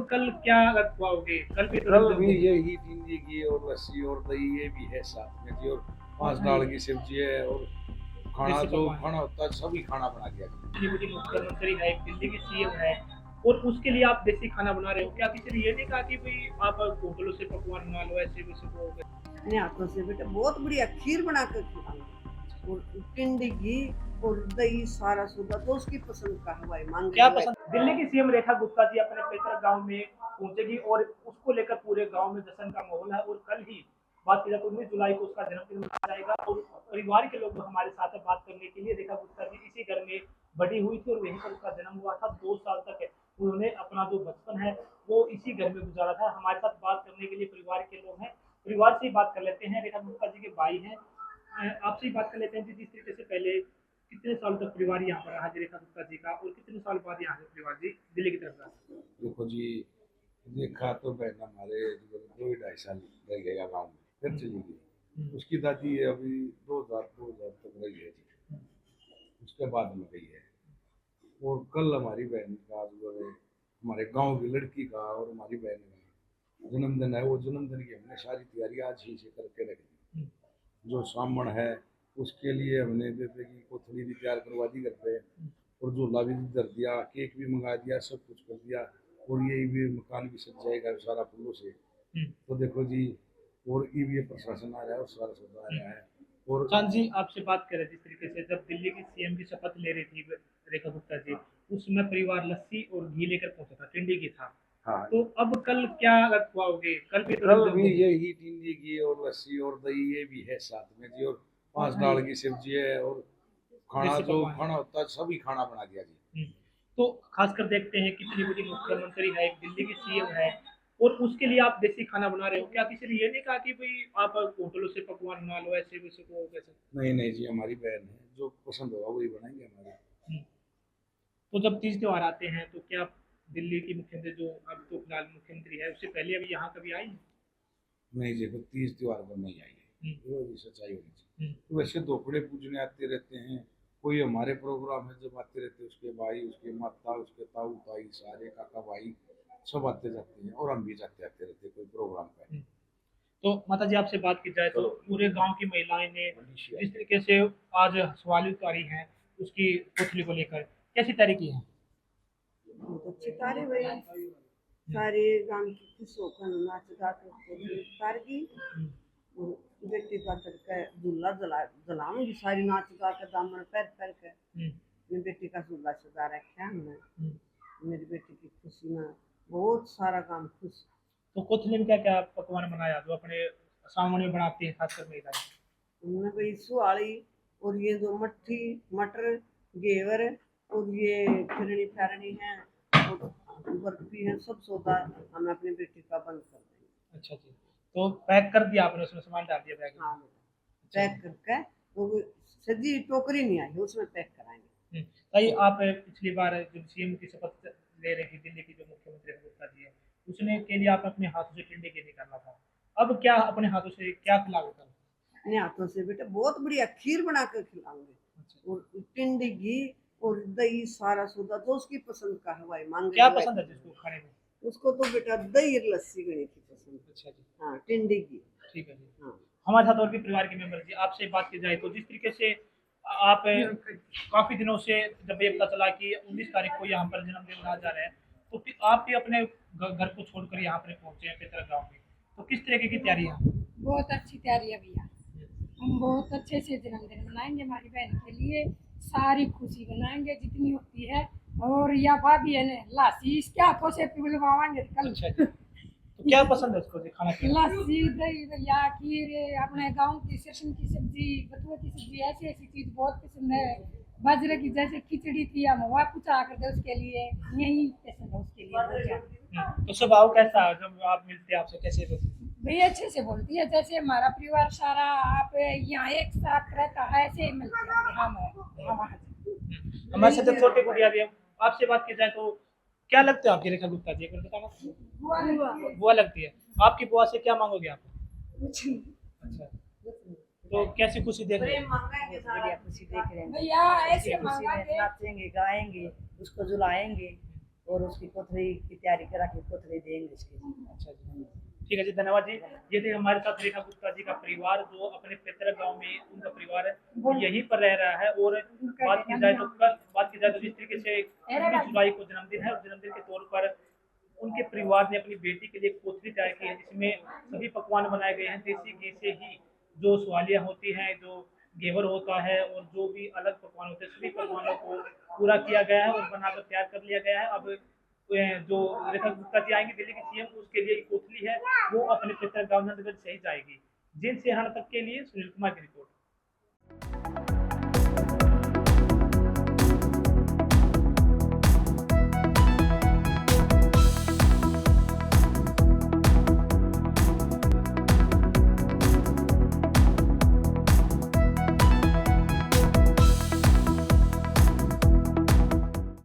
कल क्या खुआओगे? कल भी तो कल रमजान भी है। यही भिंडी की और लस्सी और दही ये भी है साथ में जी, और 5 दाल की सब्जी है, और खाना देसी जो पकवान है। खाना होता है सभी खाना बना दिया जी। इतनी बड़ी मुख्यमंत्री है, एक दिल्ली की सीएम है और उसके लिए आप देसी खाना बना रहे हो। क्या किसी ने ये नहीं कहा कि भाई आप होटलों से पकवान बना लो, ऐसे वैसे वो हो गए? अपने हाथों से बेटा बहुत बढ़िया खीर बना कर खिलाऊंगी, और टिंडी घी और दही सारा सौदा तो उसकी पसंद का हवाई मांगे क्या हलवाई। पसंद? दिल्ली की सीएम रेखा गुप्ता जी अपने पैतृक गांव में पहुंचेगी और उसको लेकर पूरे गांव में जश्न का माहौल है। और कल ही बात की जाए तो 19 जुलाई को उसका जन्मदिन मनाया जाएगा और परिवार के लोग हमारे साथ है बात करने के लिए। रेखा गुप्ता जी इसी घर में बड़ी हुई थी और वहीं पर उसका जन्म हुआ था। 2 साल तक उन्होंने अपना जो बचपन है वो इसी घर में गुजारा था। हमारे साथ बात करने के लिए परिवार के लोग हैं, परिवार से ही बात कर लेते हैं। रेखा गुप्ता जी के भाई हैं, आपसे ही बात कर लेते हैं। जिस तरीके से पहले कितने साल तक परिवार यहाँ पर रहा रेखा गुप्ता जी का, और कितने साल बाद यहाँ से परिवार जी दिल्ली की तरफ रहा? देखो जी, देखा तो बहन हमारे 2 2.5 साल रह गया गाँव में, फिर चली गई। उसकी दादी अभी 2000 तक रही है जी, उसके बाद में गई है। और कल हमारी बहन का जो है, हमारे गांव की लड़की का और हमारी बहन का जन्मदिन है। वो जन्मदिन की हमने सारी तैयारी आज ही से करके रख दी। जो सामण है उसके लिए हमने जैसे कि कोथली भी तैयार करवा दी घर पे, और झूला भी धर दिया, केक भी मंगा दिया, सब कुछ कर दिया। और ये भी मकान भी सज जाएगा सारा फूलों से। तो देखो जी, और ये प्रशासन आ रहा है और सारा सौदा आ रहा है। और चांद जी आपसे बात करें, जिस तरीके से जब दिल्ली की सीएम की शपथ ले रही थी रेखा गुप्ता जी, उसमें परिवार लस्सी और घी लेकर पहुंचा था, टिंडी घी था। हाँ, तो अब कल क्या खुआओगे? कल भी तो कल रमजान भी है। यही भिंडी की और लस्सी और दही ये भी है साथ में जी, और 5 दाल की सब्जी है, और खाना देसी जो पकवान है। खाना होता है सभी खाना बना दिया जी। तो खासकर देखते हैं कितनी बड़ी मुख्यमंत्री है, एक दिल्ली की सीएम है और उसके लिए आप देसी खाना बना रहे हो। क्या किसी ने ये नहीं कहा कि भाई आप होटलों से पकवान बना लो, ऐसे वैसे वो कैसे? नहीं नहीं जी, हमारी बहन है, जो पसंद होगा वही बनाएंगे हमारे। हम्म। तो जब तीज त्योहार आते हैं तो क्या दिल्ली की मुख्यमंत्री जो अब तो फिलहाल मुख्यमंत्री है, उससे पहले अभी यहाँ कभी आई? नहीं जी, वो तीज त्योहार पर नहीं आई हम्म, है, वो भी सच्चाई होनी चाहिए। हम्म, तो वैसे दोपड़े पूजने आते रहते हैं, कोई हमारे प्रोग्राम है जब आते रहते हैं, उसके भाई, उसके माता, उसके ताऊ ताई, सारे काका भाई सब आते जाते हैं, और हम भी जाते आते रहते हैं कोई प्रोग्राम पे। हम्म। तो माता जी आपसे बात की जाए तो पूरे गांव की महिलाएं ने जिस तरीके से आज सवाली उतारी हैं उसकी पुतली को लेकर, कैसी तैयारी की है? बहुत अच्छी तारे भाई, सारे गांव की खुश होकर नाच गा कर तार की, और बेटी का करके झूला जलाऊंगी, सारी नाच गा कर दामन पैर पैर कर मेरी बेटी का झूला सजा रखा है हमने। मेरी बेटी की खुशी में बहुत सारा काम खुश। तो कोथली में क्या क्या पकवान बनाया जो अपने सामने में बनाती है खासकर महिलाएं? उनमें कोई सुहाड़ी, और ये जो मट्ठी मटर घेवर, और ये फिरनी फैरनी है, और बर्फी है, सब सौदा हमने अपनी बेटी का बंद कर देंगे। अच्छा जी, तो पैक कर दिया आपने, उसमें सामान डाल दिया बैग में? हाँ बेटा, पैक करके वो सजी टोकरी नहीं आई उसमें पैक कराएंगे। ताई आप पिछली बार जब सीएम की शपथ ले रही थी दिल्ली की जो मुख्यमंत्री गुप्ता जी है, उसने के लिए आप अपने हाथों से टिंडे के निकालना था। अब क्या अपने हाथों से क्या खिलाओगे कल? अपने हाथों से बेटा बहुत बढ़िया खीर बना कर खिलाऊंगे, और टिंडी घी और दही सारा सौदा तो उसकी पसंद का हवाई मांगे क्या हलवाई। पसंद है जिसको खाने में? उसको तो बेटा दही और लस्सी गणी की पसंद। अच्छा जी, हाँ टिंडी घी। ठीक है जी। हाँ हमारे साथ और भी परिवार के मेंबर जी, आपसे बात की जाए तो जिस तरीके से आप काफी दिनों से जब ये पता चला कि 19 तारीख को यहाँ पर जन्मदिन मनाया जा रहा है, तो फिर आप भी अपने घर को छोड़कर यहाँ पर पहुंचे हैं पितर गाँव में, तो किस तरीके की तैयारी है? बहुत अच्छी तैयारी है भैया, हम बहुत अच्छे से जन्मदिन मनाएंगे, हमारी बहन के लिए सारी खुशी बनाएंगे जितनी होती है। और या भाभी है ना लासी इसके हाथों से पिलवाएंगे कल। अच्छा जी, तो क्या पसंद है उसको जी खाना पीना? लस्सी दही भैया खीर, अपने गांव की सरसों की सब्जी, बथुआ की सब्जी, ऐसी ऐसी चीज बहुत पसंद है। बाजरे की जैसे खिचड़ी थी हम वह पूछा कर दे उसके लिए, यही पसंद है उसके लिए। तो स्वभाव कैसा है जब आप मिलते हैं, आपसे कैसे भैया अच्छे से बोलती है, जैसे हमारा परिवार सारा आप यहाँ एक साथ रहता है ऐसे ही मिलते हैं हम। हमारे साथ एक छोटे गुड़िया भी है। आपसे बात की जाए तो क्या लगता है आपकी रेखा गुप्ता जी, एक बार बताना। बुआ लगती है। आपकी बुआ से क्या मांगोगे आप? अच्छा, तो कैसी खुशी देख रहे हैं? बढ़िया खुशी देख रहे हैं भैया ऐसे खुशी में नाचेंगे गाएंगे, उसको झुलाएंगे, और उसकी कोथरी की तैयारी करा के कोथरी देंगे इसकी। अच्छा जी, ठीक है जी, धन्यवाद जी। ये थे हमारे साथ रेखा गुप्ता जी का परिवार, जो अपने पैतृक गांव में उनका परिवार है वो यहीं पर रह रहा है। और बात की जाए तो जिस तरीके से 19 जुलाई को जन्मदिन है और जन्मदिन के तौर पर उनके परिवार ने अपनी बेटी के लिए एक कोथरी तैयार की है, जिसमें सभी पकवान बनाए गए हैं देसी घी से ही। जो सवालियाँ होती हैं, जो घेवर होता है और जो भी अलग पकवान होते हैं, सभी पकवानों को पूरा किया गया है और बनाकर तैयार कर लिया गया है। अब जो रेखा गुप्ता जी आएंगे दिल्ली के सीएम, उसके लिए एक कोथली है वो अपने पैतृक गाँव नंदगढ़ से ही जाएगी। जिनसे हर तक के लिए सुनील कुमार की रिपोर्ट।